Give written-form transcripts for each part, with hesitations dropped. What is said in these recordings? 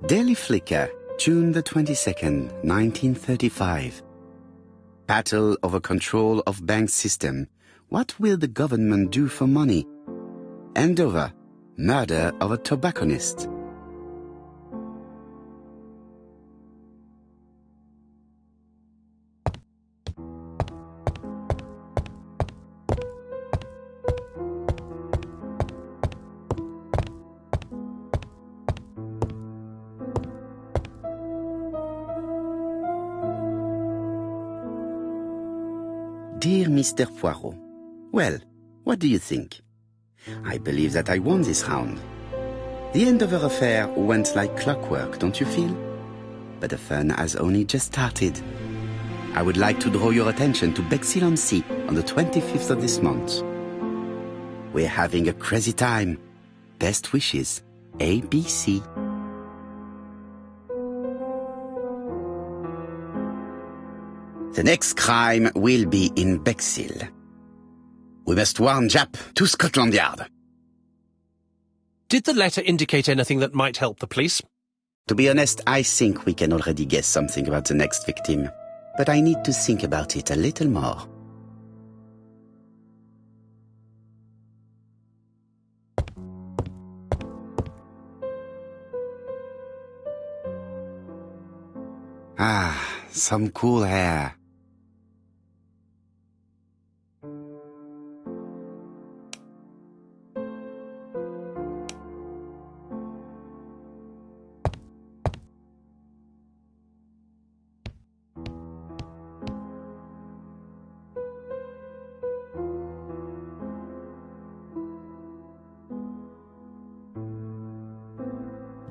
Daily Flicker, June the 22nd, 1935. Battle over control of bank system. What will the government do for money? Andover, murder of a tobacconist. Dear Mr. Poirot, well, what do you think? I believe that I won this round. The Andover affair went like clockwork, don't you feel? But the fun has only just started. I would like to draw your attention to Bexhill-on-Sea on the 25th of this month. We're having a crazy time. Best wishes, ABC. The next crime will be in Bexhill. We must warn Jap to Scotland Yard. Did the letter indicate anything that might help the police? To be honest, I think we can already guess something about the next victim. But I need to think about it a little more. Ah, some cool hair.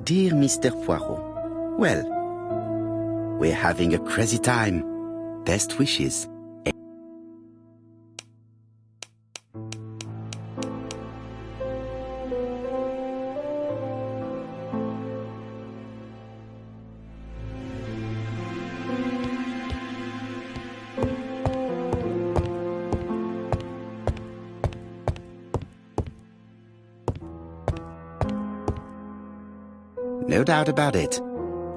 Dear Mr. Poirot, well, we're having a crazy time. Best wishes. No doubt about it.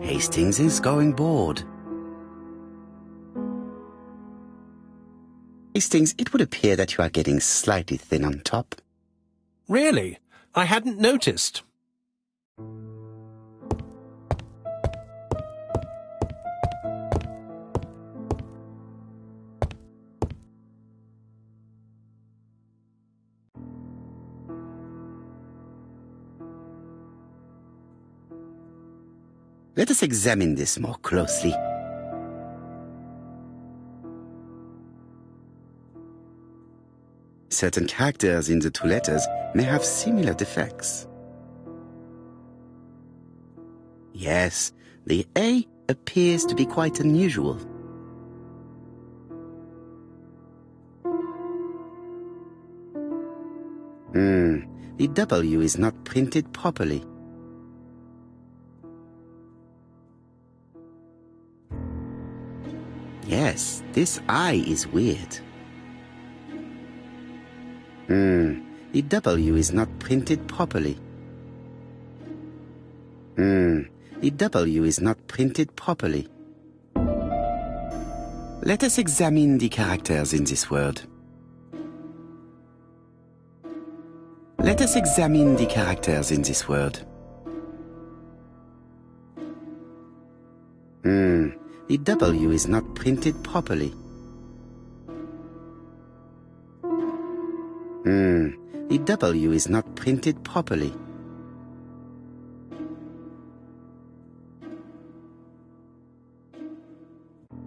Hastings is going bored. Hastings, it would appear that you are getting slightly thin on top. Really? I hadn't noticed. Let us examine this more closely. Certain characters in the two letters may have similar defects. Yes, the A appears to be quite unusual. The W is not printed properly. Yes, this I is weird. The W is not printed properly. The W is not printed properly. Let us examine the characters in this word. Let us examine the characters in this word. The W is not printed properly. The W is not printed properly.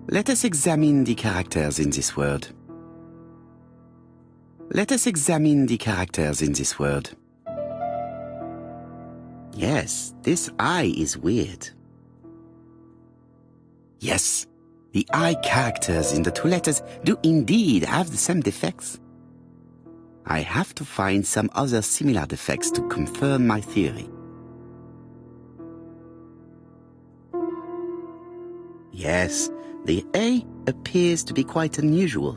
Let us examine the characters in this word. Let us examine the characters in this word. Yes, this I is weird. Yes, the I characters in the two letters do indeed have the same defects. I have to find some other similar defects to confirm my theory. Yes, the A appears to be quite unusual.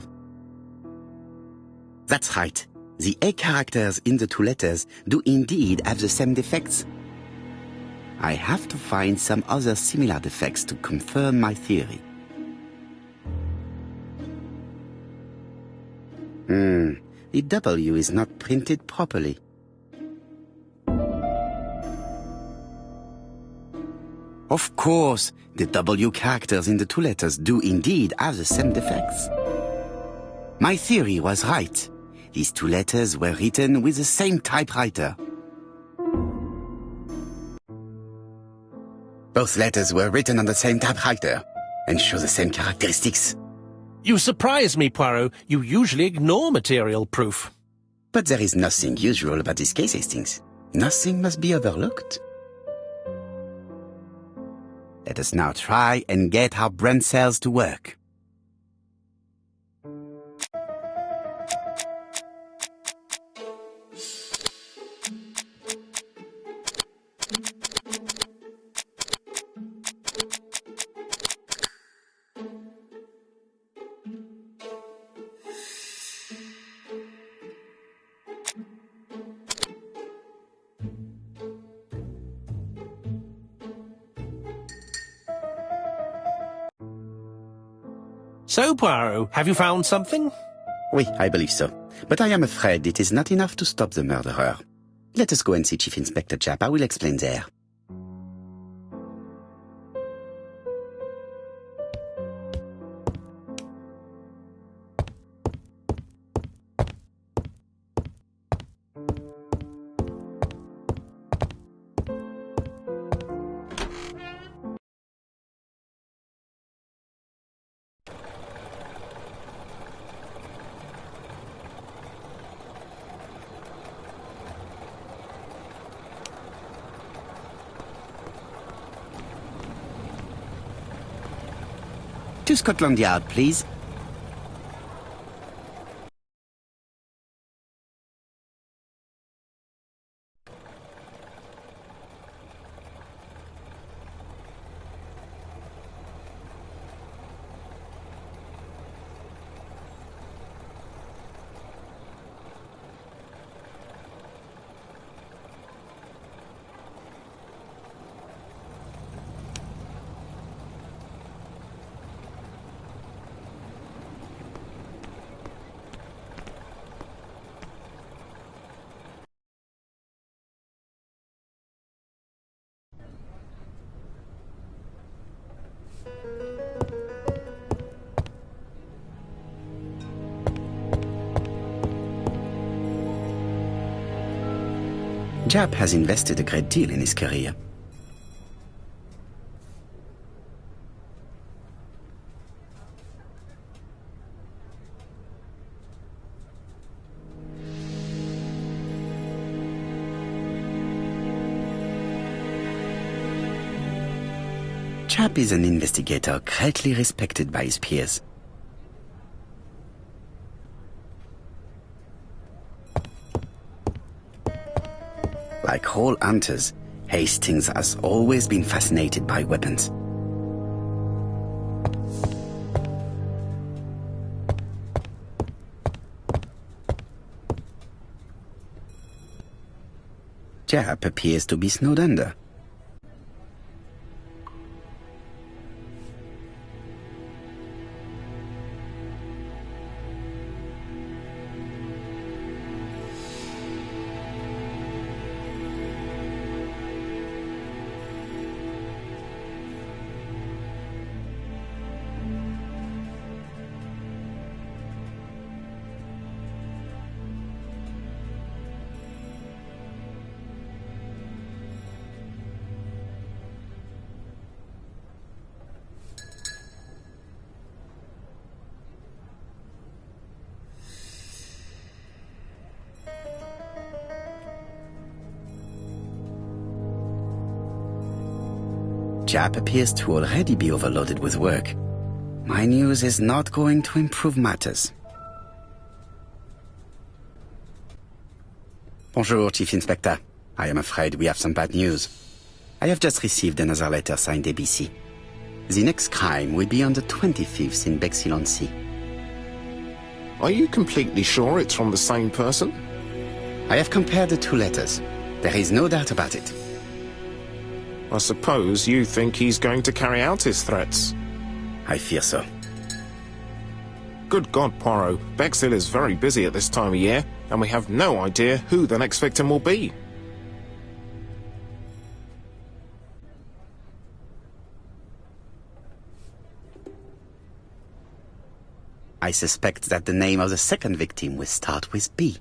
That's right. The A characters in the two letters do indeed have the same defects. I have to find some other similar defects to confirm my theory. The W is not printed properly. Of course, the W characters in the two letters do indeed have the same defects. My theory was right. These two letters were written with the same typewriter. Both letters were written on the same typewriter and show the same characteristics. You surprise me, Poirot. You usually ignore material proof. But there is nothing usual about this case, Hastings. Nothing must be overlooked. Let us now try and get our brain cells to work. So, Poirot, have you found something? Oui, I believe so. But I am afraid it is not enough to stop the murderer. Let us go and see Chief Inspector Japp. I will explain there. To Scotland Yard, please. Japp has invested a great deal in his career. Japp is an investigator greatly respected by his peers. Like all hunters, Hastings has always been fascinated by weapons. Japp appears to be snowed under. Jap appears to already be overloaded with work. My news is not going to improve matters. Bonjour, Chief Inspector. I am afraid we have some bad news. I have just received another letter signed ABC. The next crime will be on the 25th in Bexhill-on-Sea. Are you completely sure it's from the same person? I have compared the two letters. There is no doubt about it. I suppose you think he's going to carry out his threats. I fear so. Good God, Poirot. Bexhill is very busy at this time of year, and we have no idea who the next victim will be. I suspect that the name of the second victim will start with B.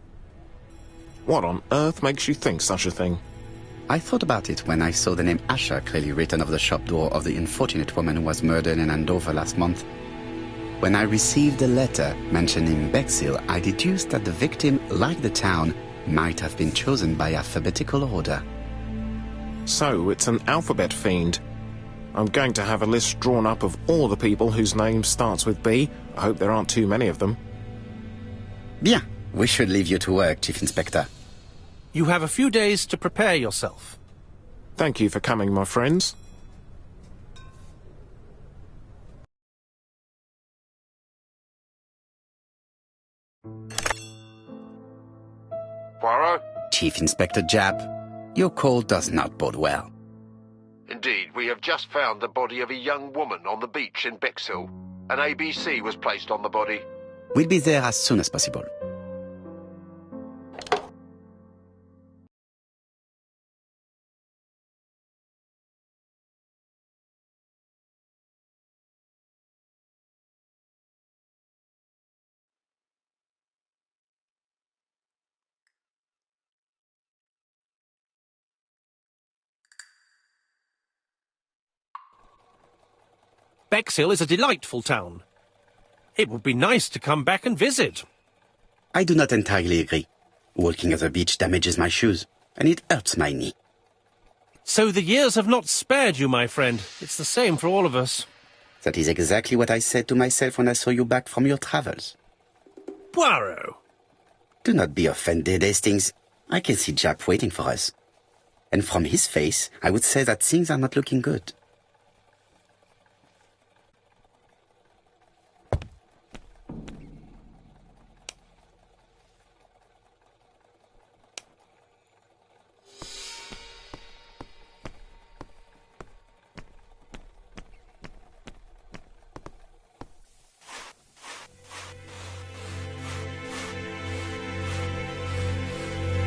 What on earth makes you think such a thing? I thought about it when I saw the name Asher clearly written over the shop door of the unfortunate woman who was murdered in Andover last month. When I received the letter mentioning Bexhill, I deduced that the victim, like the town, might have been chosen by alphabetical order. So it's an alphabet fiend. I'm going to have a list drawn up of all the people whose name starts with B. I hope there aren't too many of them. Bien. We should leave you to work, Chief Inspector. You have a few days to prepare yourself. Thank you for coming, my friends. Poirot? Chief Inspector Jap, your call does not bode well. Indeed, we have just found the body of a young woman on the beach in Bexhill. An ABC was placed on the body. We'll be there as soon as possible. Bexhill is a delightful town. It would be nice to come back and visit. I do not entirely agree. Walking at the beach damages my shoes, and it hurts my knee. So the years have not spared you, my friend. It's the same for all of us. That is exactly what I said to myself when I saw you back from your travels. Poirot! Do not be offended, Hastings. I can see Jap waiting for us. And from his face, I would say that things are not looking good.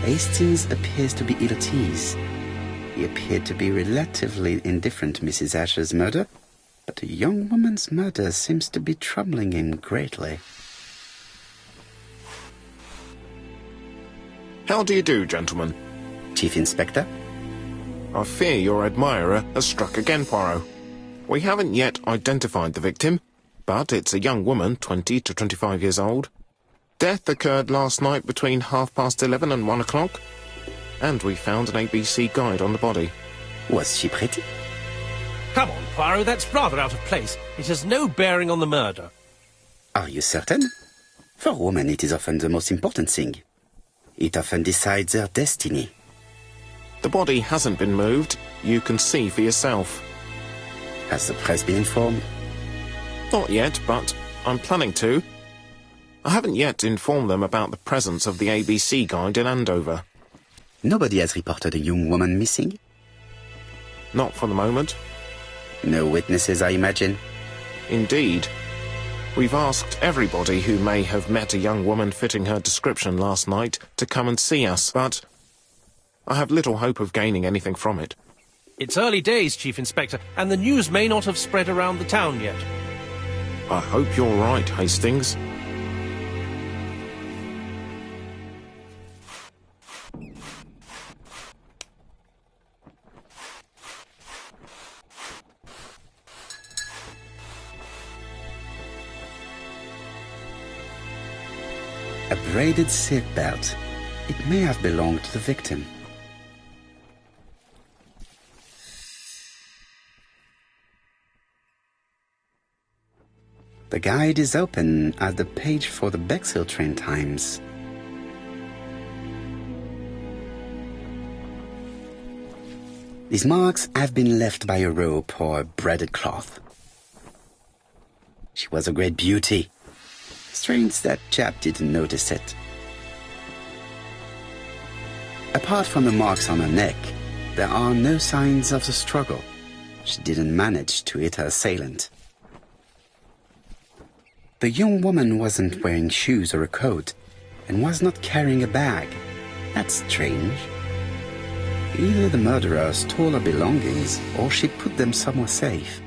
Hastings appears to be ill at ease. He appeared to be relatively indifferent to Mrs. Asher's murder, but a young woman's murder seems to be troubling him greatly. How do you do, gentlemen? Chief Inspector? I fear your admirer has struck again, Poirot. We haven't yet identified the victim, but it's a young woman, 20 to 25 years old. Death occurred last night between 11:30 and 1 o'clock, and we found an ABC guide on the body. Was she pretty? Come on, Poirot, that's rather out of place. It has no bearing on the murder. Are you certain? For women, it is often the most important thing. It often decides their destiny. The body hasn't been moved. You can see for yourself. Has the press been informed? Not yet, but I'm planning to. I haven't yet informed them about the presence of the ABC guide in Andover. Nobody has reported a young woman missing? Not for the moment. No witnesses, I imagine? Indeed. We've asked everybody who may have met a young woman fitting her description last night to come and see us, but I have little hope of gaining anything from it. It's early days, Chief Inspector, and the news may not have spread around the town yet. I hope you're right, Hastings. A braided silk belt. It may have belonged to the victim. The guide is open at the page for the Bexhill train times. These marks have been left by a rope or a braided cloth. She was a great beauty. Strange that chap didn't notice it. Apart from the marks on her neck, there are no signs of the struggle. She didn't manage to hit her assailant. The young woman wasn't wearing shoes or a coat, and was not carrying a bag. That's strange. Either the murderer stole her belongings, or she put them somewhere safe.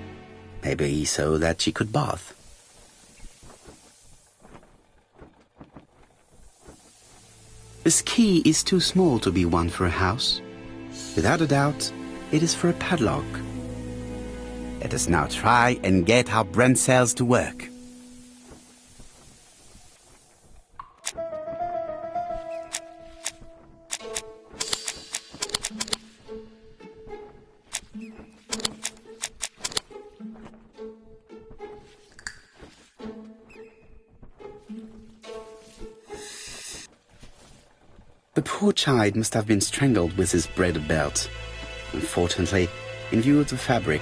Maybe so that she could bath. This key is too small to be one for a house. Without a doubt, it is for a padlock. Let us now try and get our brain cells to work. The poor child must have been strangled with his braided belt. Unfortunately, in view of the fabric,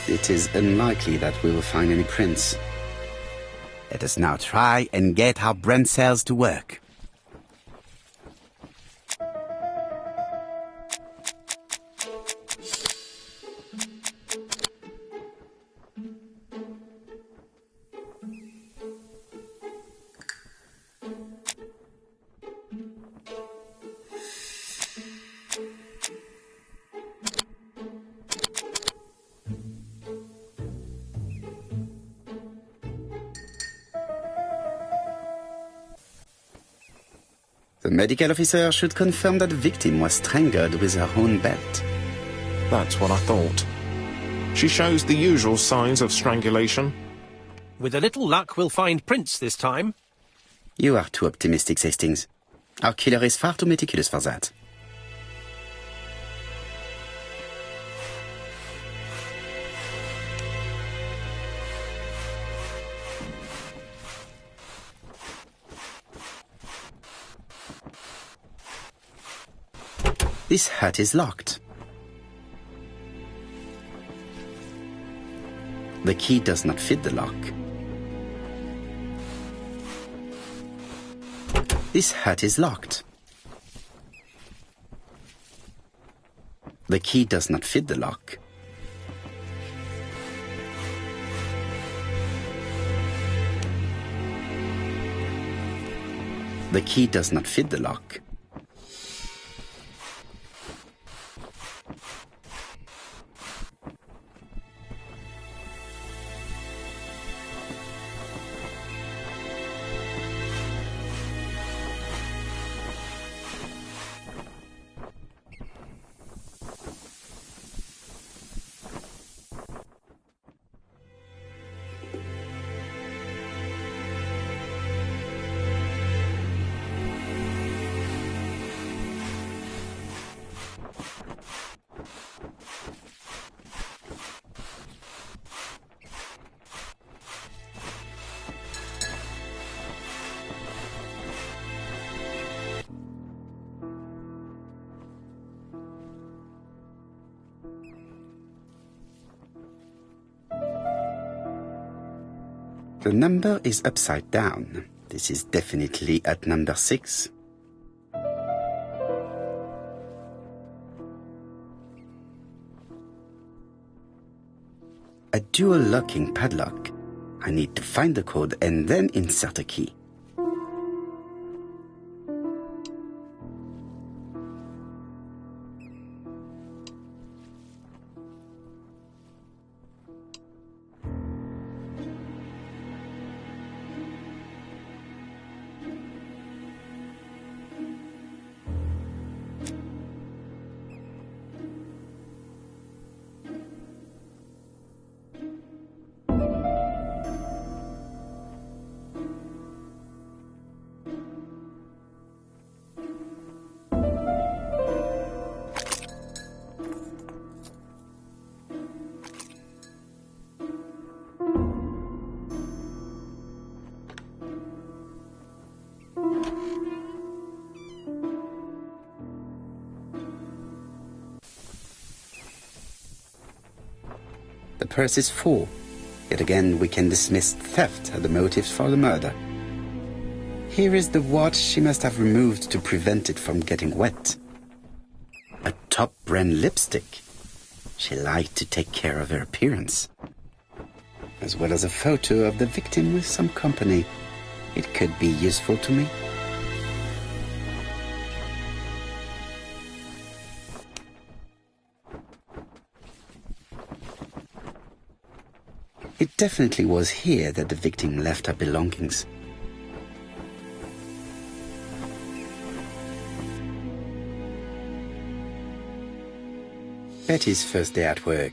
it is unlikely that we will find any prints. Let us now try and get our brain cells to work. The medical officer should confirm that the victim was strangled with her own belt. That's what I thought. She shows the usual signs of strangulation. With a little luck, we'll find prints this time. You are too optimistic, Hastings. Our killer is far too meticulous for that. This hut is locked. The key does not fit the lock. This hut is locked. The key does not fit the lock. The key does not fit the lock. The number is upside down. This is definitely at number 6. A dual locking padlock. I need to find the code and then insert a key. purse is full. Yet again, we can dismiss theft as the motives for the murder. Here is the watch she must have removed to prevent it from getting wet. A top-brand lipstick. She liked to take care of her appearance. As well as a photo of the victim with some company. It could be useful to me. It definitely was here that the victim left her belongings. Betty's first day at work.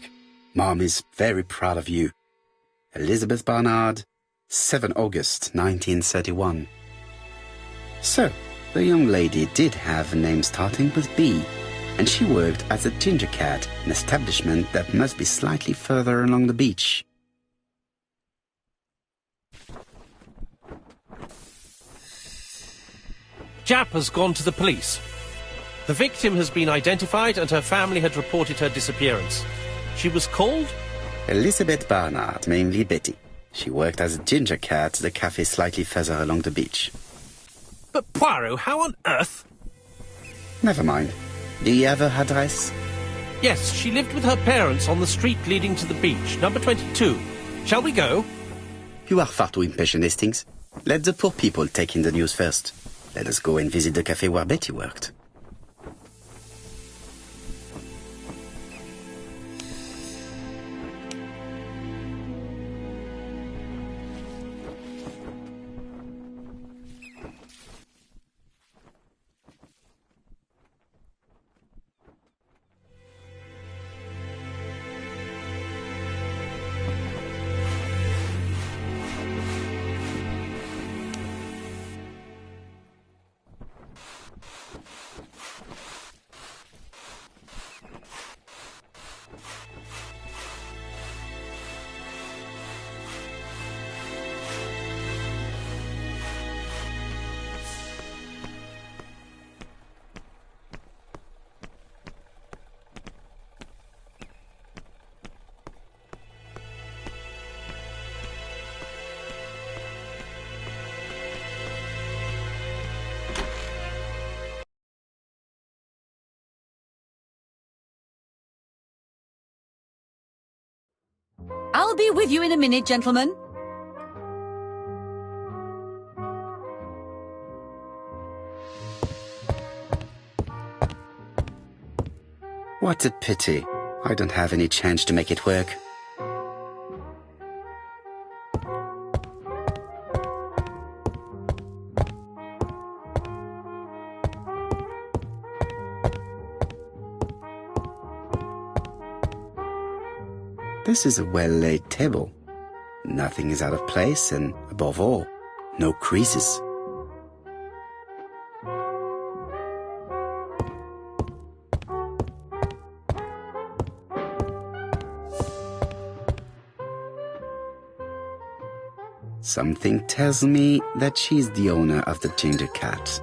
Mom is very proud of you. Elizabeth Barnard, 7 August 1931. So, the young lady did have a name starting with B, and she worked as a ginger cat, an establishment that must be slightly further along the beach. Jap has gone to the police. The victim has been identified and her family had reported her disappearance. She was called? Elizabeth Barnard, mainly Betty. She worked as a ginger cat at the cafe slightly further along the beach. But Poirot, how on earth? Never mind. Do you have her address? Yes, she lived with her parents on the street leading to the beach, number 22. Shall we go? You are far too impatient, Hastings. Let the poor people take in the news first. Let us go and visit the cafe where Betty worked. I'll be with you in a minute, gentlemen. What a pity. I don't have any chance to make it work. This is a well-laid table. Nothing is out of place and, above all, no creases. Something tells me that she's the owner of the ginger cat.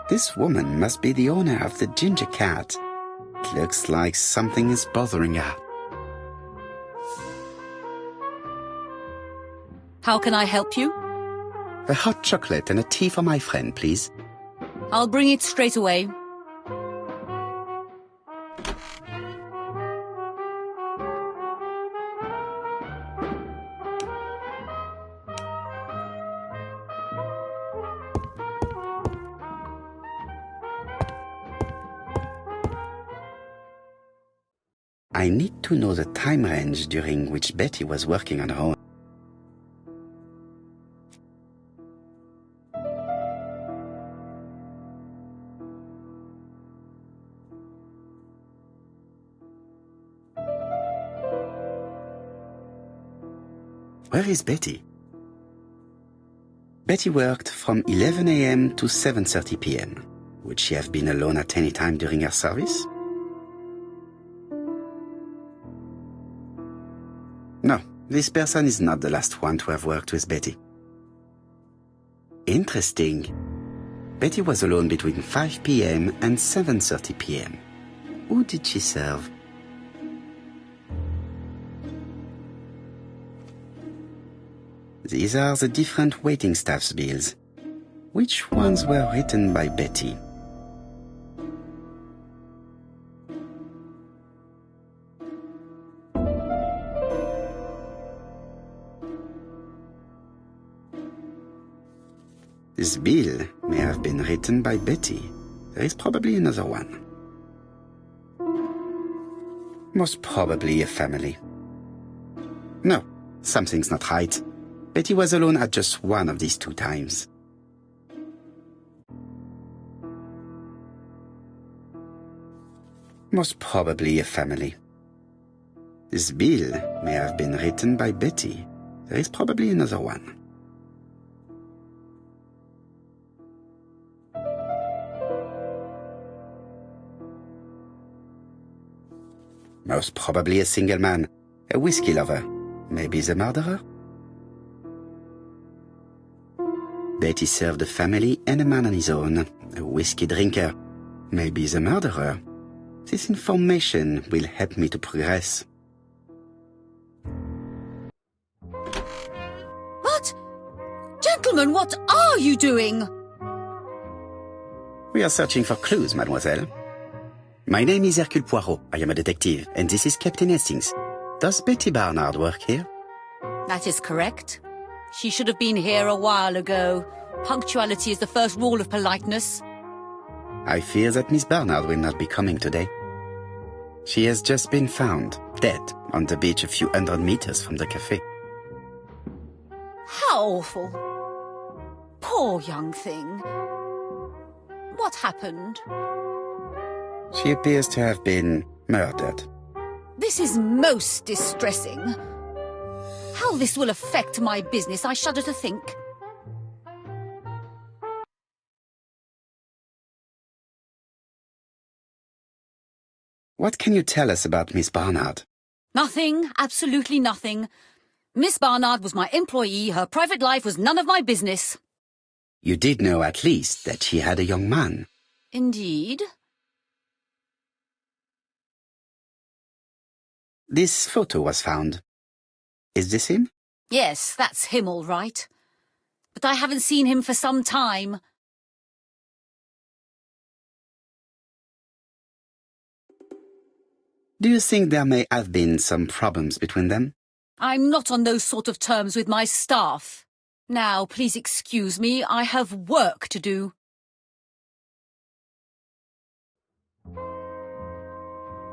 This woman must be the owner of the ginger cat. It looks like something is bothering her. How can I help you? A hot chocolate and a tea for my friend, please. I'll bring it straight away. I need to know the time range during which Betty was working on her own. Where is Betty? Betty worked from 11 a.m. to 7:30 p.m. Would she have been alone at any time during her service? No, This person is not the last one to have worked with Betty. Interesting. Betty was alone between 5 p.m. and 7:30 p.m. Who did she serve? These are the different waiting staff's bills. Which ones were written by Betty? This bill may have been written by Betty. There is probably another one. Most probably a family. No, something's not right. Betty was alone at just one of these 2 times. Most probably a family. This bill may have been written by Betty. There is probably another one. Most probably a single man, a whiskey lover, maybe the murderer? Betty served a family and a man on his own, a whiskey drinker, maybe the murderer. This information will help me to progress. What? Gentlemen, what are you doing? We are searching for clues, mademoiselle. My name is Hercule Poirot. I am a detective, and this is Captain Hastings. Does Betty Barnard work here? That is correct. She should have been here a while ago. Punctuality is the first rule of politeness. I fear that Miss Barnard will not be coming today. She has just been found, dead, on the beach a few hundred meters from the cafe. How awful. Poor young thing. What happened? She appears to have been murdered. This is most distressing. How this will affect my business, I shudder to think. What can you tell us about Miss Barnard? Nothing, absolutely nothing. Miss Barnard was my employee. Her private life was none of my business. You did know at least that she had a young man. Indeed. This photo was found. Is this him? Yes, that's him all right. But I haven't seen him for some time. Do you think there may have been some problems between them? I'm not on those sort of terms with my staff. Now, please excuse me, I have work to do.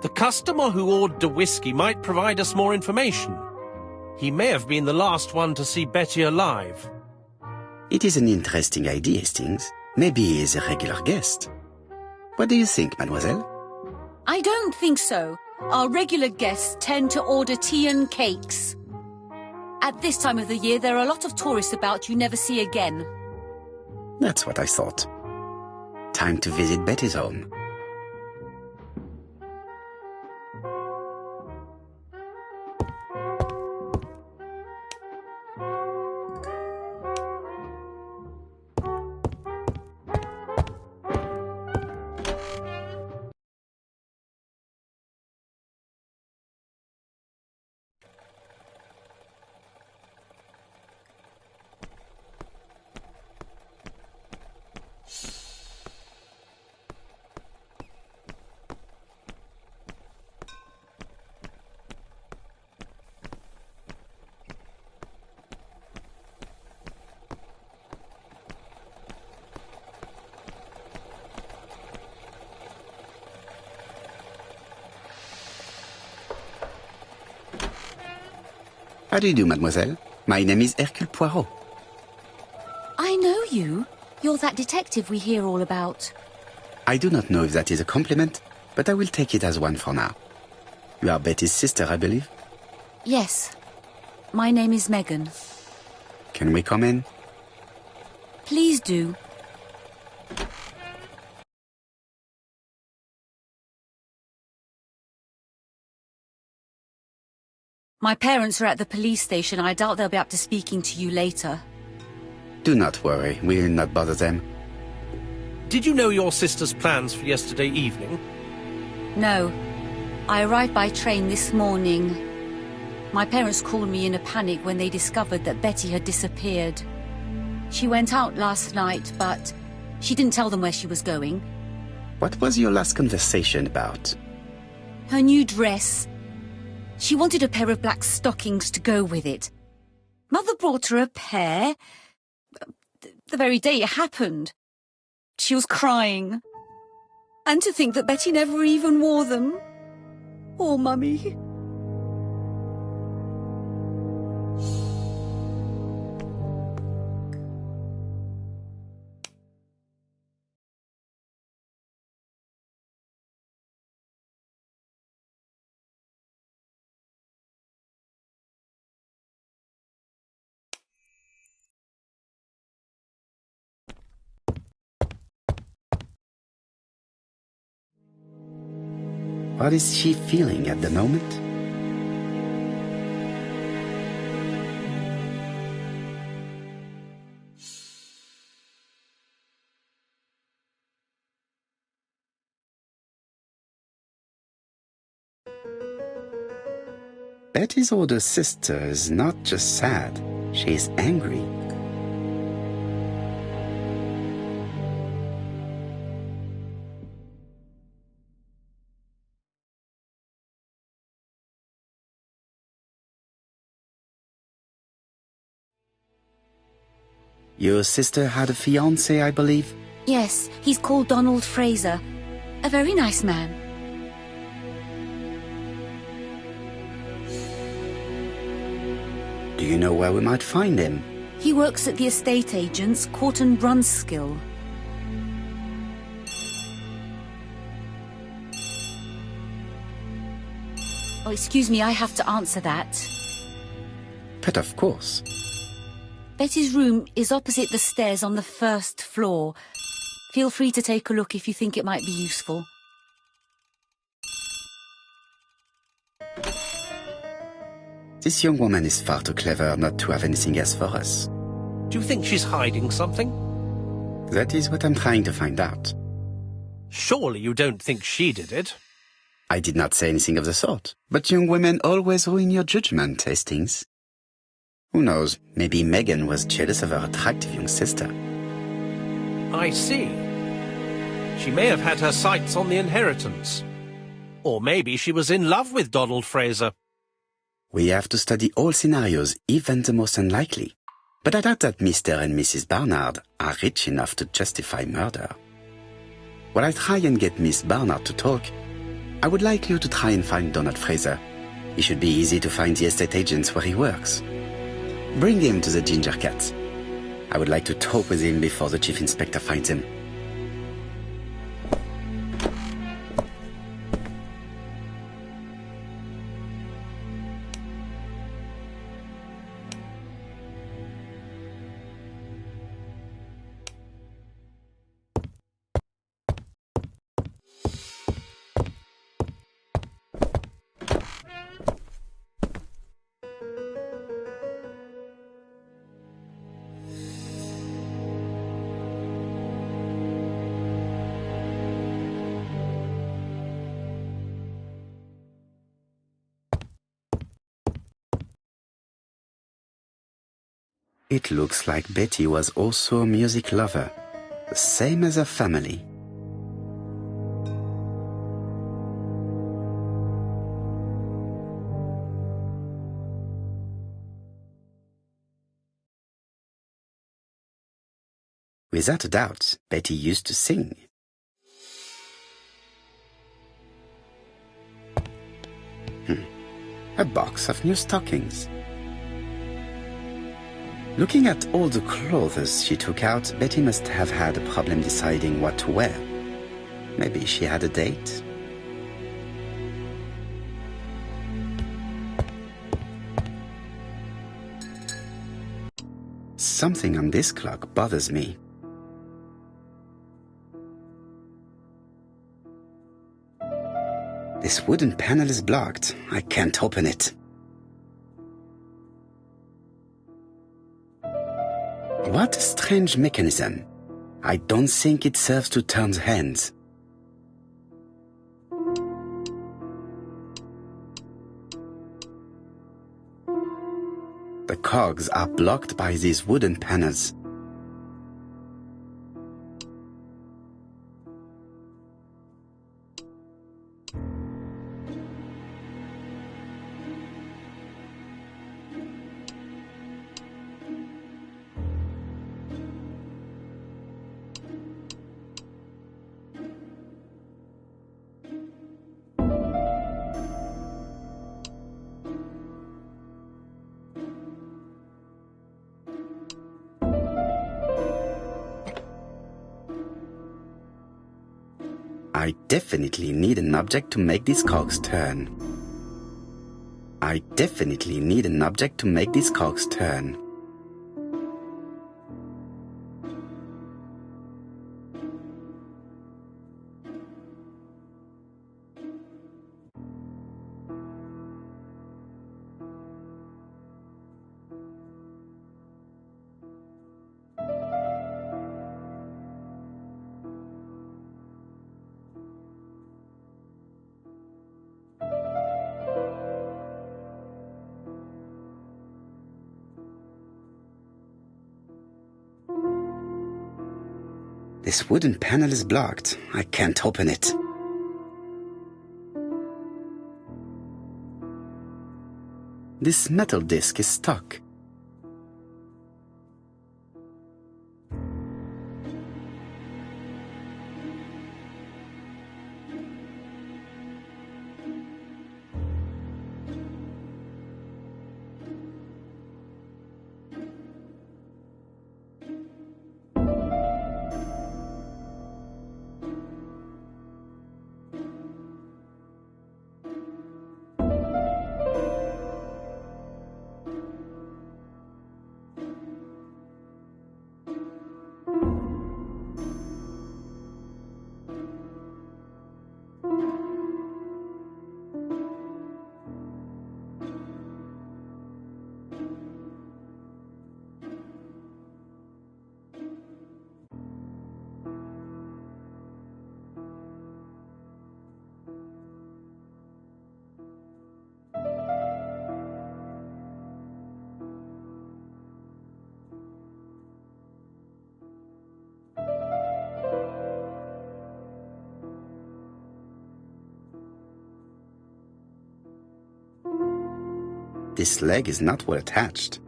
The customer who ordered the whiskey might provide us more information. He may have been the last one to see Betty alive. It is an interesting idea, Hastings. Maybe he is a regular guest. What do you think, mademoiselle? I don't think so. Our regular guests tend to order tea and cakes. At this time of the year, there are a lot of tourists about you never see again. That's what I thought. Time to visit Betty's home. How do you do, mademoiselle? My name is Hercule Poirot. I know you. You're that detective we hear all about. I do not know if that is a compliment, but I will take it as one for now. You are Betty's sister, I believe? Yes. My name is Megan. Can we come in? Please do. My parents are at the police station. I doubt they'll be up to speaking to you later. Do not worry, we will not bother them. Did you know your sister's plans for yesterday evening? No. I arrived by train this morning. My parents called me in a panic when they discovered that Betty had disappeared. She went out last night, but she didn't tell them where she was going. What was your last conversation about? Her new dress. She wanted a pair of black stockings to go with it. Mother brought her a pair. The very day it happened. She was crying. And to think that Betty never even wore them. Oh, Mummy. What is she feeling at the moment? Betty's older sister is not just sad, she is angry. Your sister had a fiancé, I believe? Yes, he's called Donald Fraser. A very nice man. Do you know where we might find him? He works at the estate agent's, Court and Brunskill. Oh, excuse me, I have to answer that. But of course. Betty's room is opposite the stairs on the first floor. Feel free to take a look if you think it might be useful. This young woman is far too clever not to have anything else for us. Do you think she's hiding something? That is what I'm trying to find out. Surely you don't think she did it? I did not say anything of the sort. But young women always ruin your judgment, Hastings. Who knows, maybe Megan was jealous of her attractive young sister. I see. She may have had her sights on the inheritance. Or maybe she was in love with Donald Fraser. We have to study all scenarios, even the most unlikely. But I doubt that Mr. and Mrs. Barnard are rich enough to justify murder. While I try and get Miss Barnard to talk, I would like you to try and find Donald Fraser. It should be easy to find the estate agents where he works. Bring him to the Ginger Cat. I would like to talk with him before the Chief Inspector finds him. It looks like Betty was also a music lover, the same as her family. Without a doubt, Betty used to sing. A box of new stockings. Looking at all the clothes she took out, Betty must have had a problem deciding what to wear. Maybe she had a date? Something on this clock bothers me. This wooden panel is blocked. I can't open it. What a strange mechanism. I don't think it serves to turn the hands. The cogs are blocked by these wooden panels. I definitely need an object to make these cogs turn. I definitely need an object to make these cogs turn. This wooden panel is blocked. I can't open it. This metal disc is stuck. This leg is not well attached.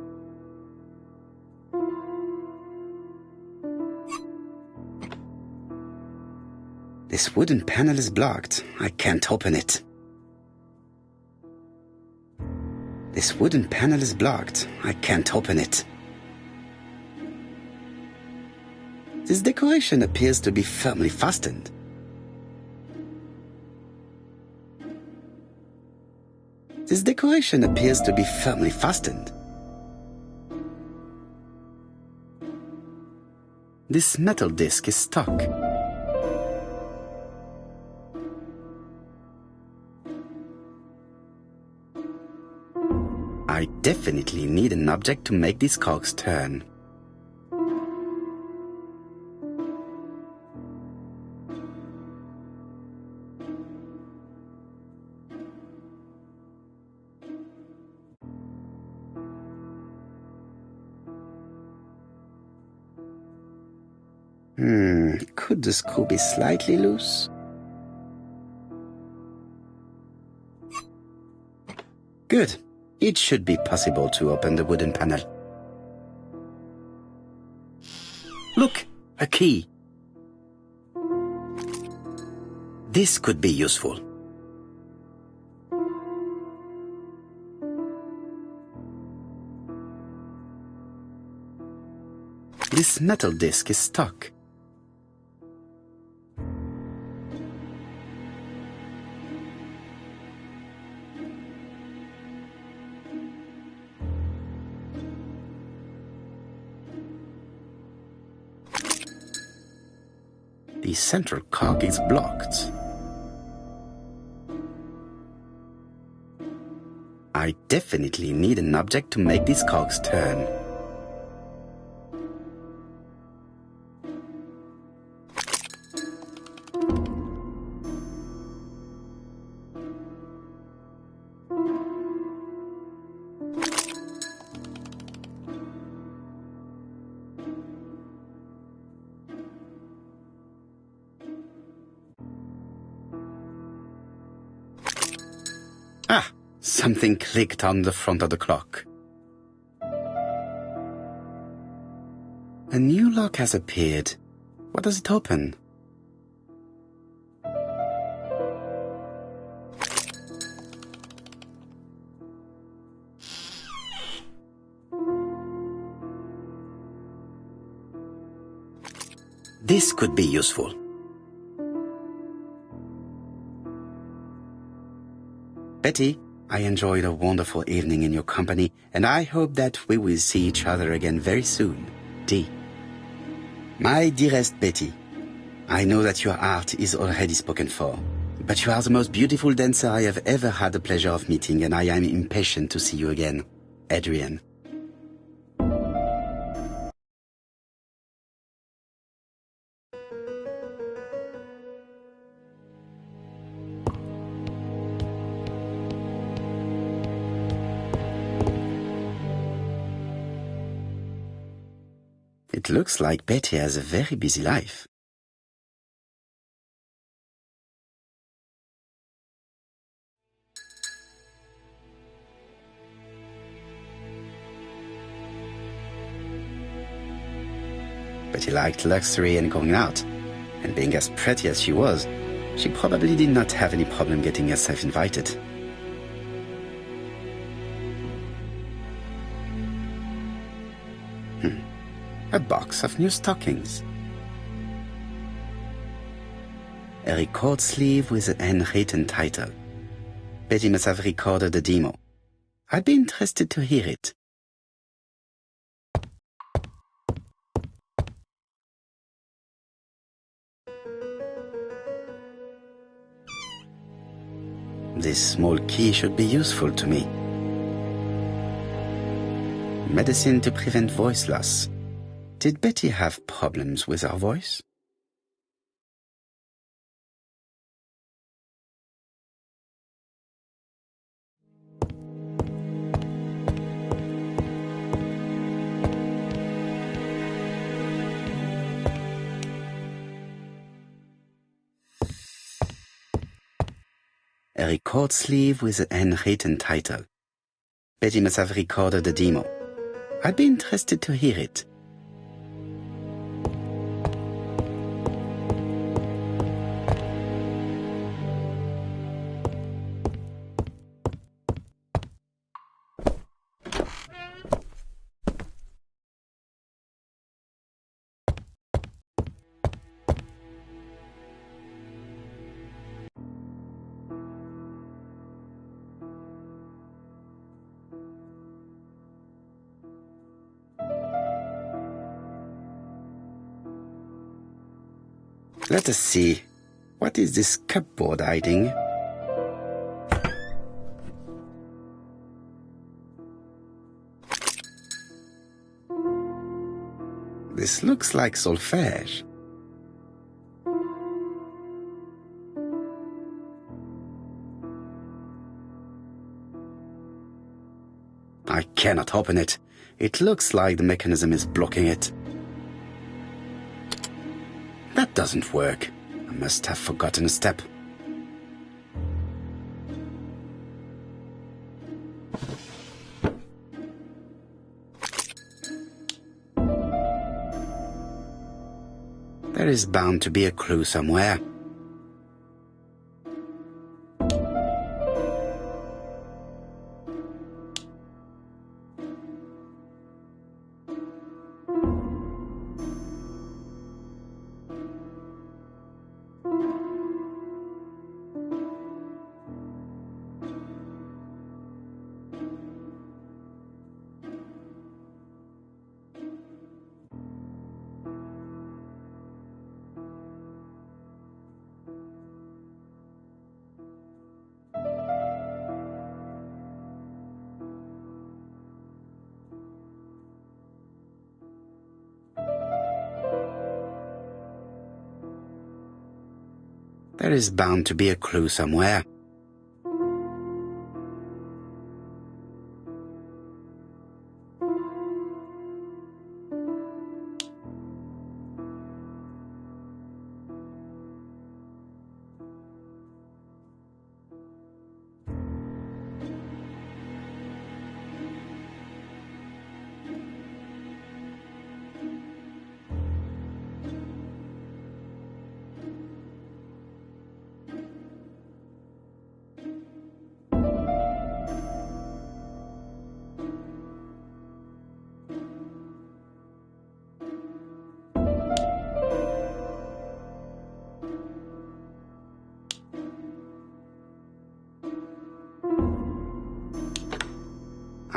This wooden panel is blocked. I can't open it. This wooden panel is blocked. I can't open it. This decoration appears to be firmly fastened. This decoration appears to be firmly fastened. This metal disc is stuck. I definitely need an object to make these cogs turn. Could the screw be slightly loose? Good. It should be possible to open the wooden panel. Look, a key. This could be useful. This metal disc is stuck. The central cog is blocked. I definitely need an object to make these cogs turn. Ah, something clicked on the front of the clock. A new lock has appeared. What does it open? This could be useful. Betty, I enjoyed a wonderful evening in your company, and I hope that we will see each other again very soon. D. My dearest Betty, I know that your art is already spoken for, but you are the most beautiful dancer I have ever had the pleasure of meeting, and I am impatient to see you again. Adrian. It looks like Betty has a very busy life. Betty liked luxury and going out, and being as pretty as she was, she probably did not have any problem getting herself invited. A box of new stockings. A record sleeve with an handwritten title. Betty must have recorded the demo. I'd be interested to hear it. This small key should be useful to me. Medicine to prevent voice loss. Did Betty have problems with her voice? A record sleeve with a handwritten title. Betty must have recorded the demo. I'd be interested to hear it. Let us see. What is this cupboard hiding? This looks like solfège. I cannot open it. It looks like the mechanism is blocking it. That doesn't work. I must have forgotten a step. There is bound to be a clue somewhere. There is bound to be a clue somewhere.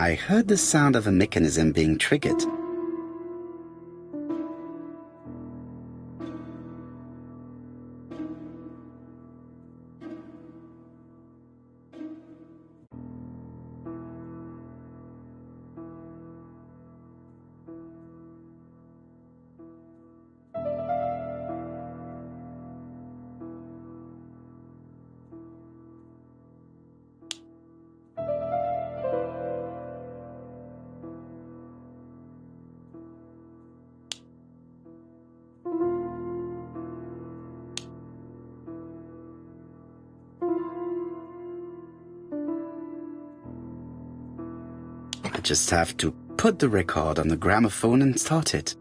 I heard the sound of a mechanism being triggered. I just have to put the record on the gramophone and start it.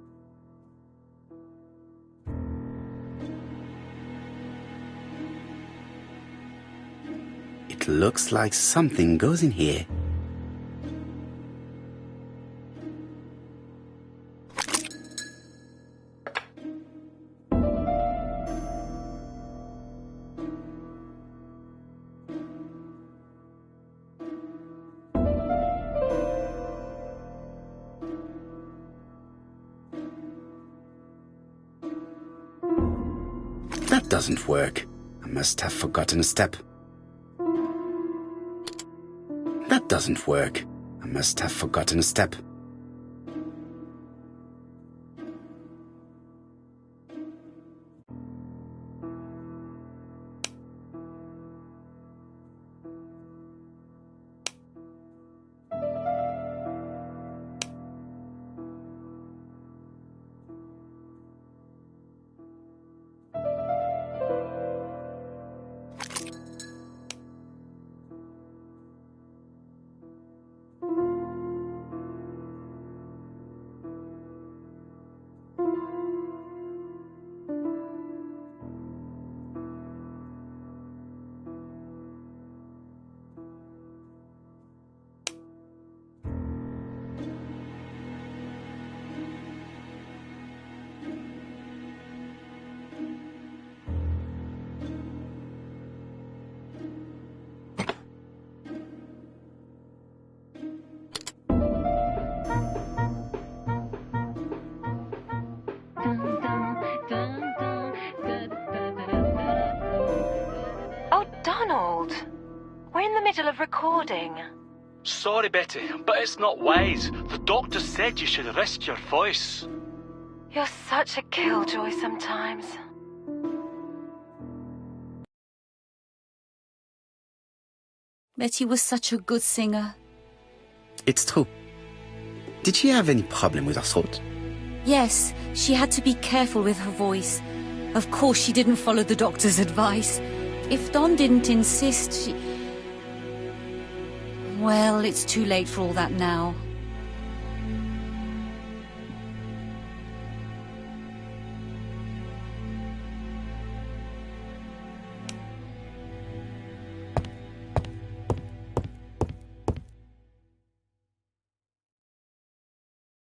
It looks like something goes in here. That doesn't work. I must have forgotten a step. That doesn't work. I must have forgotten a step. Oh, Donald! We're in the middle of recording. Sorry, Betty, but it's not wise. The doctor said you should rest your voice. You're such a killjoy sometimes. Betty was such a good singer. It's true. Did she have any problem with her throat? Yes, she had to be careful with her voice. Of course, she didn't follow the doctor's advice. If Don didn't insist, she... Well, it's too late for all that now.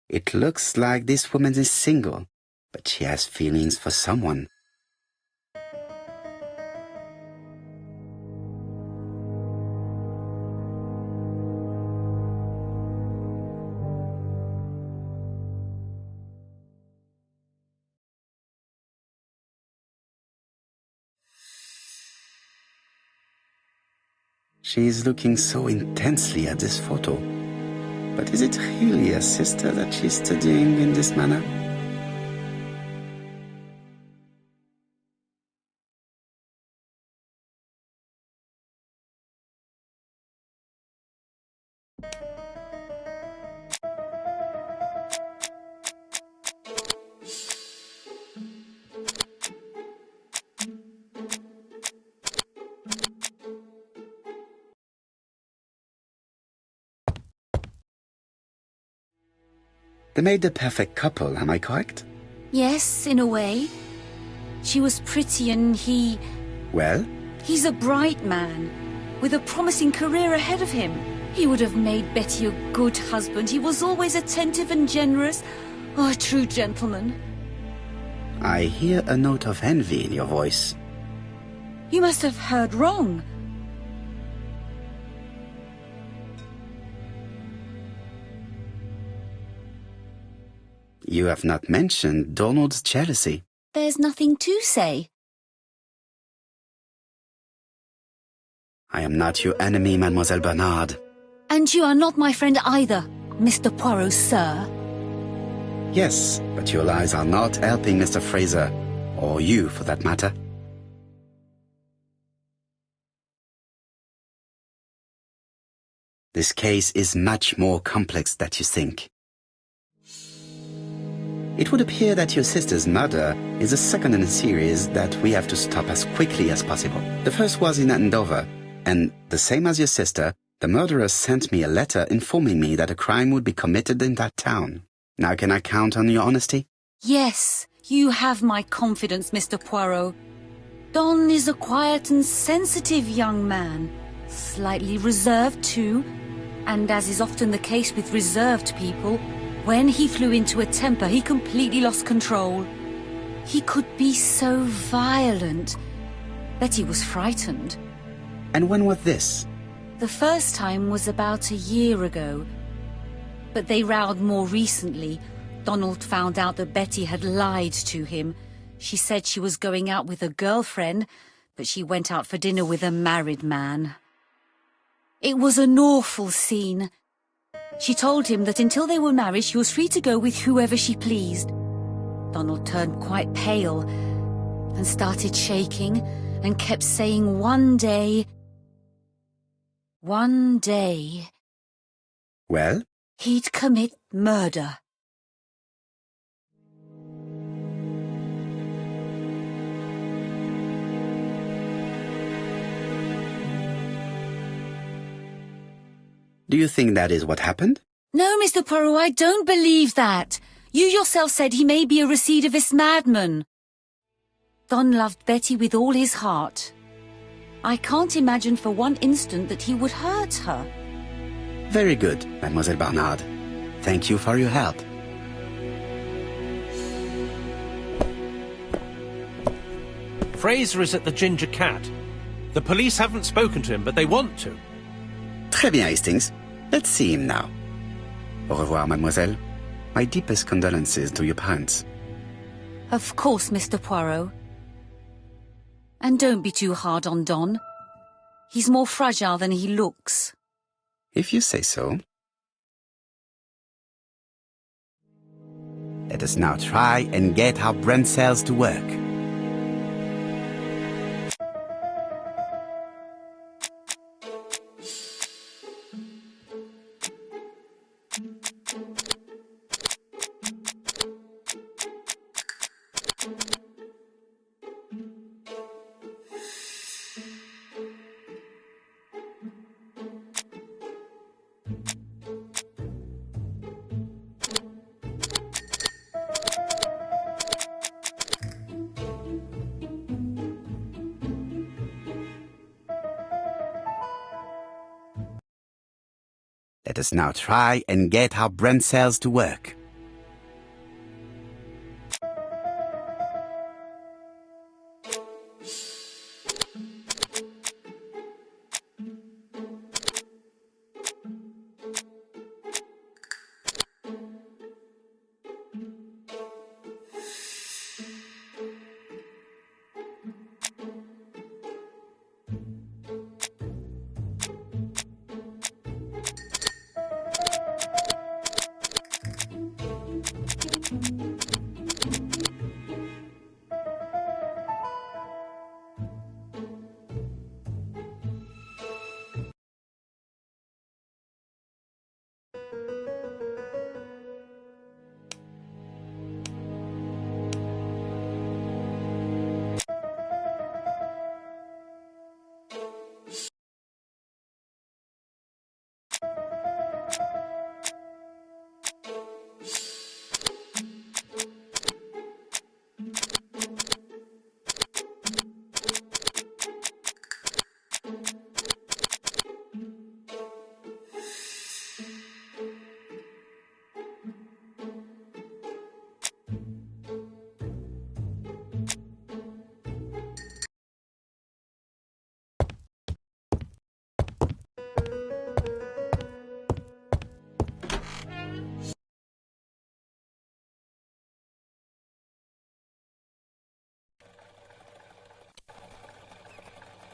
It looks like this woman is single, but she has feelings for someone. She is looking so intensely at this photo. But is it really a sister that she's studying in this manner? They made the perfect couple, am I correct? Yes, in a way. She was pretty and he... Well? He's a bright man, with a promising career ahead of him. He would have made Betty a good husband. He was always attentive and generous. Oh, a true gentleman. I hear a note of envy in your voice. You must have heard wrong. You have not mentioned Donald's jealousy. There's nothing to say. I am not your enemy, Mademoiselle Bernard. And you are not my friend either, Mr. Poirot, sir. Yes, but your lies are not helping Mr. Fraser, or you for that matter. This case is much more complex than you think. It would appear that your sister's murder is the second in a series that we have to stop as quickly as possible. The first was in Andover, and the same as your sister, the murderer sent me a letter informing me that a crime would be committed in that town. Now can I count on your honesty? Yes, you have my confidence, Mr. Poirot. Don is a quiet and sensitive young man, slightly reserved too, and as is often the case with reserved people, when he flew into a temper, he completely lost control. He could be so violent. Betty was frightened. And when was this? The first time was about a year ago. But they rowed more recently. Donald found out that Betty had lied to him. She said she was going out with a girlfriend, but she went out for dinner with a married man. It was an awful scene. She told him that until they were married, she was free to go with whoever she pleased. Donald turned quite pale and started shaking and kept saying one day... Well? He'd commit murder. Do you think that is what happened? No, Mr. Poirot, I don't believe that. You yourself said he may be a recidivist madman. Don loved Betty with all his heart. I can't imagine for one instant that he would hurt her. Very good, Mademoiselle Bernard. Thank you for your help. Fraser is at the Ginger Cat. The police haven't spoken to him, but they want to. Très bien, Hastings. Let's see him now. Au revoir, mademoiselle. My deepest condolences to your parents. Of course, Mr. Poirot. And don't be too hard on Don. He's more fragile than he looks. If you say so. Let us now try and get our brain cells to work. Let us now try and get our brain cells to work.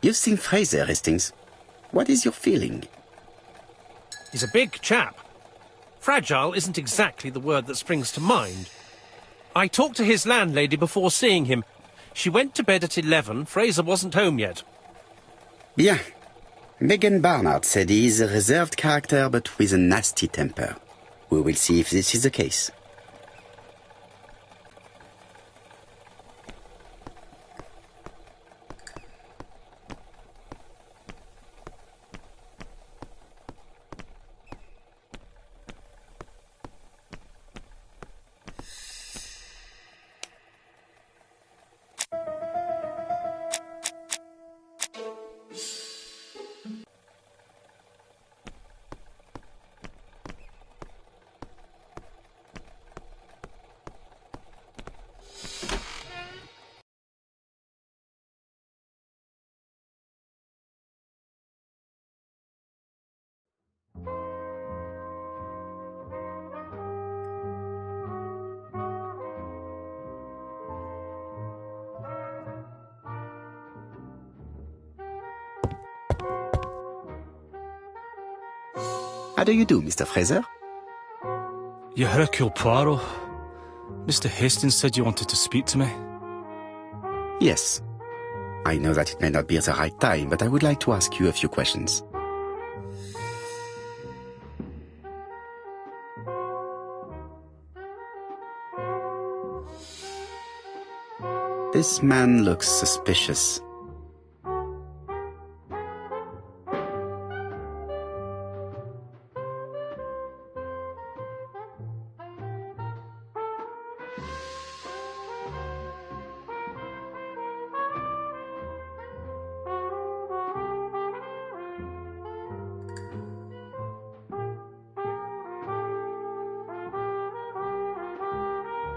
You've seen Fraser, Hastings. What is your feeling? He's a big chap. Fragile isn't exactly the word that springs to mind. I talked to his landlady before seeing him. She went to bed at 11. Fraser wasn't home yet. Bien. Megan Barnard said he is a reserved character but with a nasty temper. We will see if this is the case. How do you do, Mr. Fraser? You Hercule Poirot. Mr. Hastings said you wanted to speak to me. Yes. I know that it may not be the right time, but I would like to ask you a few questions. This man looks suspicious.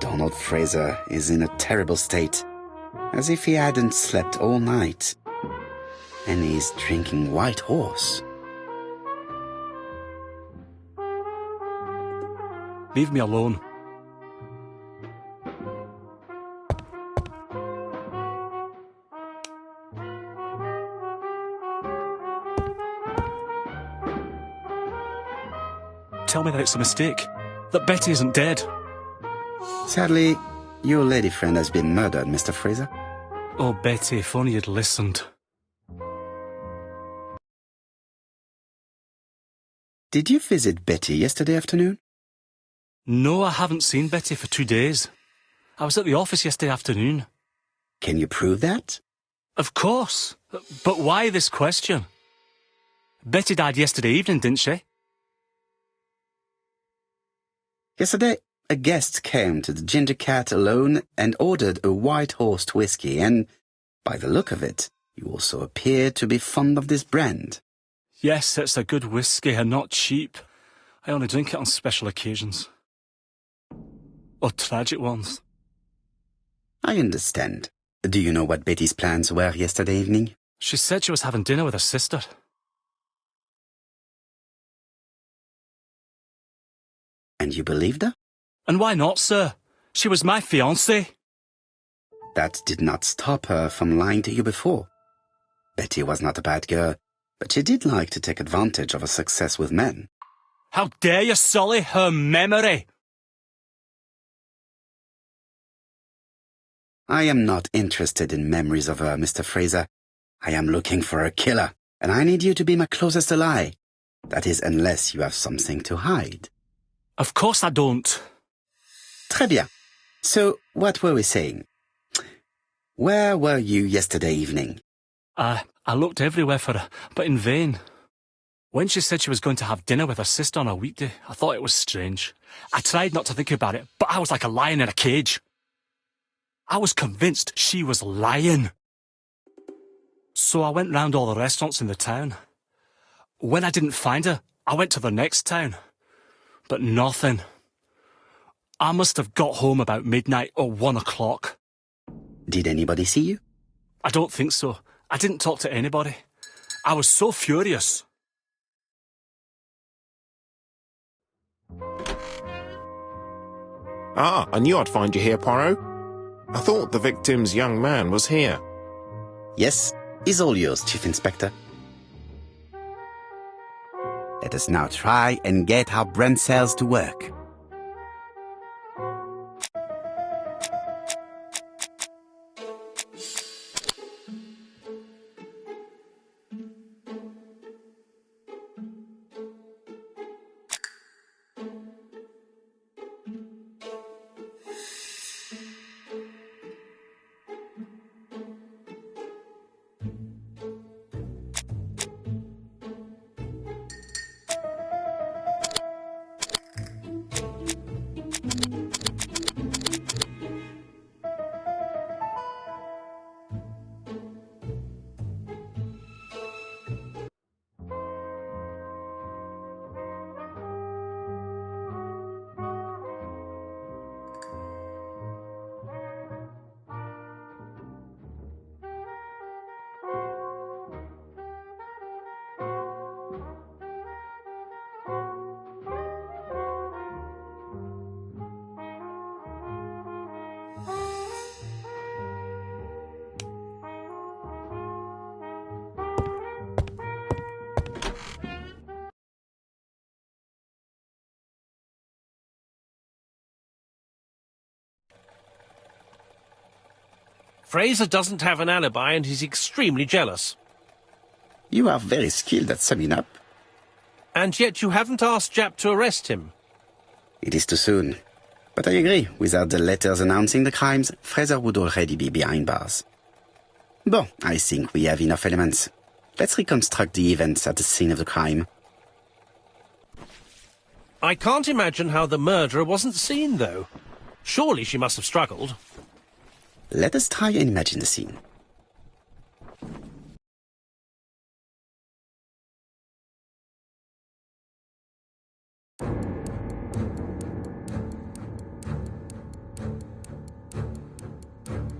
Donald Fraser is in a terrible state, as if he hadn't slept all night. And he's drinking White Horse. Leave me alone. Tell me that it's a mistake, that Betty isn't dead. Sadly, your lady friend has been murdered, Mr. Fraser. Oh, Betty, if only you'd listened. Did you visit Betty yesterday afternoon? No, I haven't seen Betty for 2 days. I was at the office yesterday afternoon. Can you prove that? Of course. But why this question? Betty died yesterday evening, didn't she? Yesterday, a guest came to the Ginger Cat alone and ordered a White Horse whiskey, and, by the look of it, you also appear to be fond of this brand. Yes, it's a good whiskey and not cheap. I only drink it on special occasions. Or tragic ones. I understand. Do you know what Betty's plans were yesterday evening? She said she was having dinner with her sister. And you believed her? And why not, sir? She was my fiancée. That did not stop her from lying to you before. Betty was not a bad girl, but she did like to take advantage of her success with men. How dare you sully her memory? I am not interested in memories of her, Mr. Fraser. I am looking for a killer, and I need you to be my closest ally. That is, unless you have something to hide. Of course I don't. Très bien. So, what were we saying? Where were you yesterday evening? I looked everywhere for her, but in vain. When she said she was going to have dinner with her sister on a weekday, I thought it was strange. I tried not to think about it, but I was like a lion in a cage. I was convinced she was lying. So I went round all the restaurants in the town. When I didn't find her, I went to the next town. But nothing. I must have got home about midnight or 1 o'clock. Did anybody see you? I don't think so. I didn't talk to anybody. I was so furious. Ah, I knew I'd find you here, Poirot. I thought the victim's young man was here. Yes, is all yours, Chief Inspector. Let us now try and get our brain cells to work. Fraser doesn't have an alibi and he's extremely jealous. You are very skilled at summing up. And yet you haven't asked Japp to arrest him. It is too soon. But I agree, without the letters announcing the crimes, Fraser would already be behind bars. Bon, I think we have enough elements. Let's reconstruct the events at the scene of the crime. I can't imagine how the murderer wasn't seen, though. Surely she must have struggled. Let us try and imagine the scene.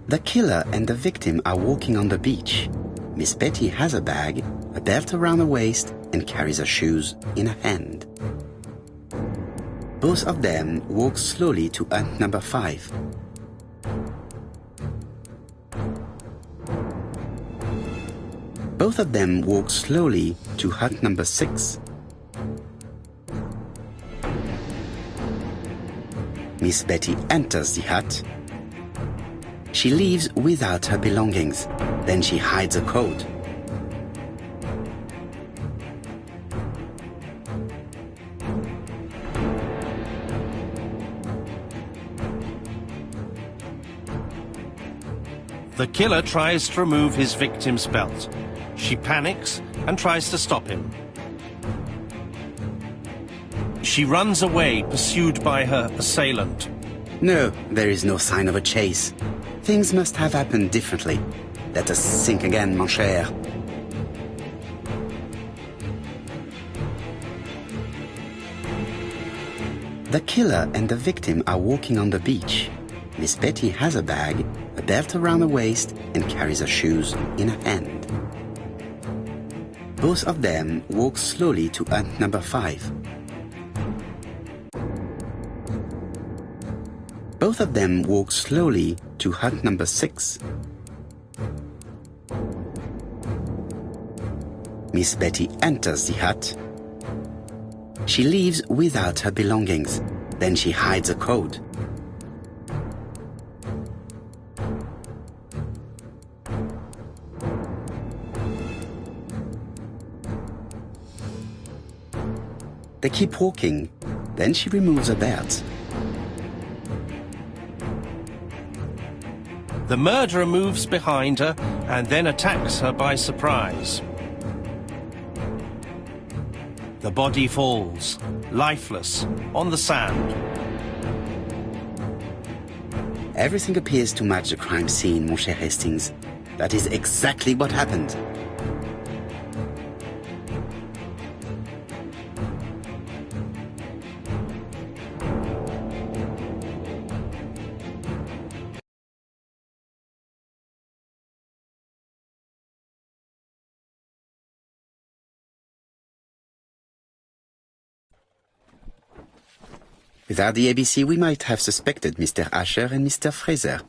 The killer and the victim are walking on the beach. Miss Betty has a bag, a belt around her waist, and carries her shoes in her hand. Both of them walk slowly to hut number 5. Both of them walk slowly to hut number 6. Miss Betty enters the hut. She leaves without her belongings. Then she hides a coat. The killer tries to remove his victim's belt. She panics and tries to stop him. She runs away, pursued by her assailant. No, there is no sign of a chase. Things must have happened differently. Let us think again, mon cher. The killer and the victim are walking on the beach. Miss Betty has a bag, a belt around her waist, and carries her shoes in her hand. Both of them walk slowly to hut number 5. Both of them walk slowly to hut number 6. Miss Betty enters the hut. She leaves without her belongings. Then she hides a coat. They keep walking. Then she removes her belt. The murderer moves behind her and then attacks her by surprise. The body falls, lifeless, on the sand. Everything appears to match the crime scene, mon cher Hastings. That is exactly what happened. Without the ABC, we might have suspected Mr. Asher and Mr. Fraser.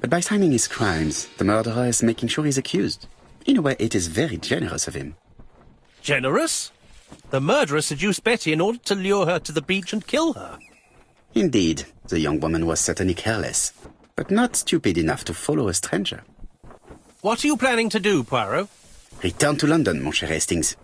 But by signing his crimes, the murderer is making sure he's accused. In a way, it is very generous of him. Generous? The murderer seduced Betty in order to lure her to the beach and kill her. Indeed, the young woman was certainly careless, but not stupid enough to follow a stranger. What are you planning to do, Poirot? Return to London, mon cher Hastings.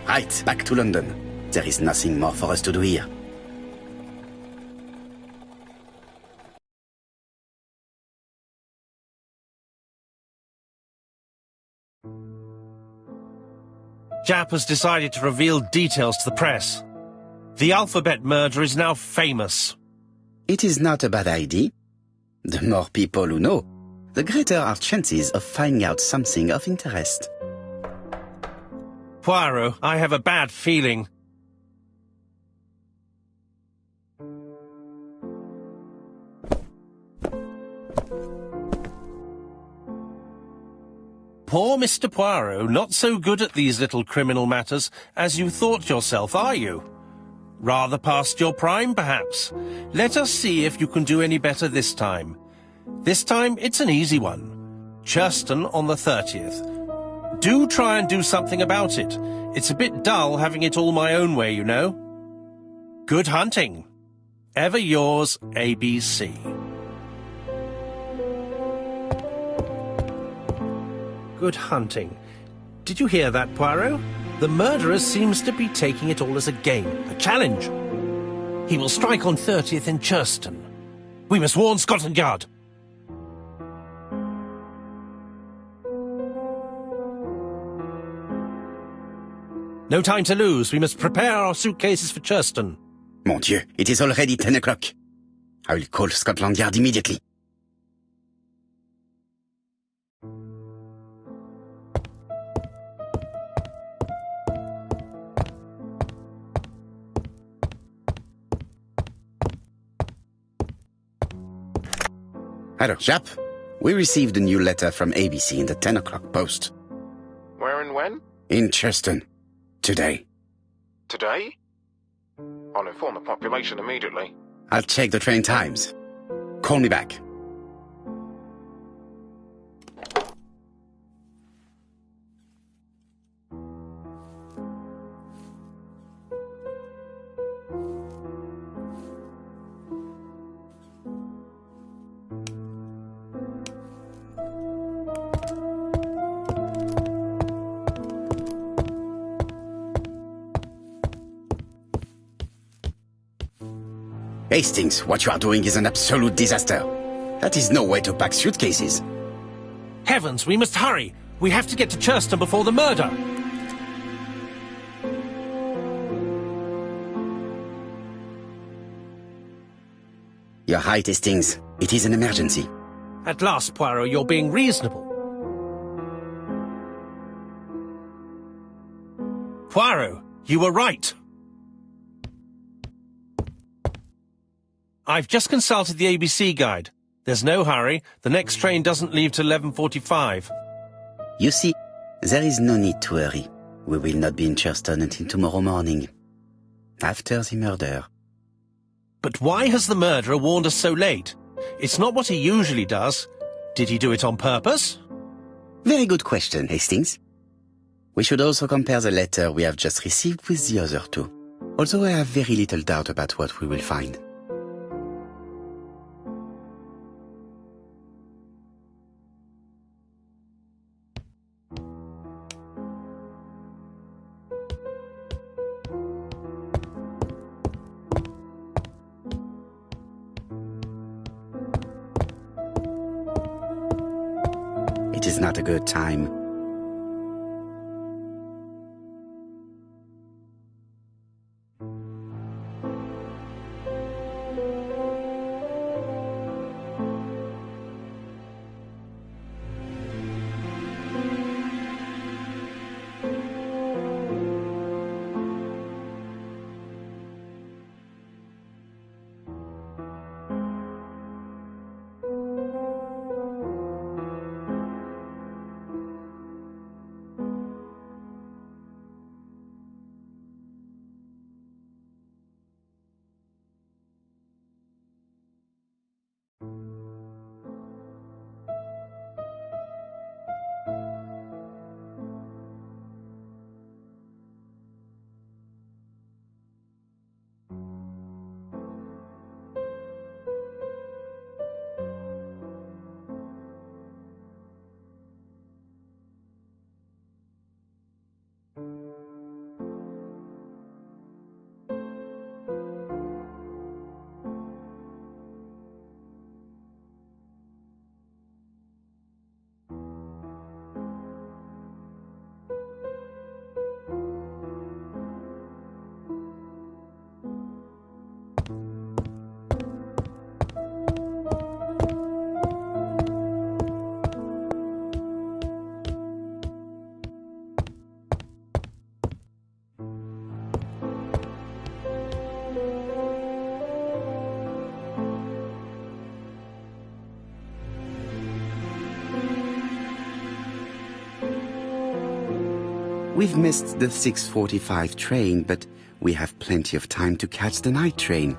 Right, back to London. There is nothing more for us to do here. Japp has decided to reveal details to the press. The alphabet murder is now famous. It is not a bad idea. The more people who know, the greater our chances of finding out something of interest. Poirot, I have a bad feeling. Poor Mr. Poirot, not so good at these little criminal matters as you thought yourself, are you? Rather past your prime, perhaps. Let us see if you can do any better this time. This time, it's an easy one. Churston on the 30th. Do try and do something about it. It's a bit dull having it all my own way, you know. Good hunting. Ever yours, ABC. Good hunting. Did you hear that, Poirot? The murderer seems to be taking it all as a game, a challenge. He will strike on 30th in Churston. We must warn Scotland Yard. No time to lose. We must prepare our suitcases for Churston. Mon Dieu, it is already 10 o'clock. I will call Scotland Yard immediately. Hello, Japp. We received a new letter from ABC in the 10 o'clock post. Where and when? In Churston. Today. Today? I'll inform the population immediately. I'll check the train times. Call me back. Hastings, what you are doing is an absolute disaster. That is no way to pack suitcases. Heavens, we must hurry. We have to get to Churston before the murder. You're right, Hastings. It is an emergency. At last, Poirot, you're being reasonable. Poirot, you were right. I've just consulted the ABC guide. There's no hurry. The next train doesn't leave till 11:45. You see, there is no need to hurry. We will not be in Churston until tomorrow morning. After the murder. But why has the murderer warned us so late? It's not what he usually does. Did he do it on purpose? Very good question, Hastings. We should also compare the letter we have just received with the other two. Although I have very little doubt about what we will find. It is not a good time. We've missed the 6:45 train, but we have plenty of time to catch the night train.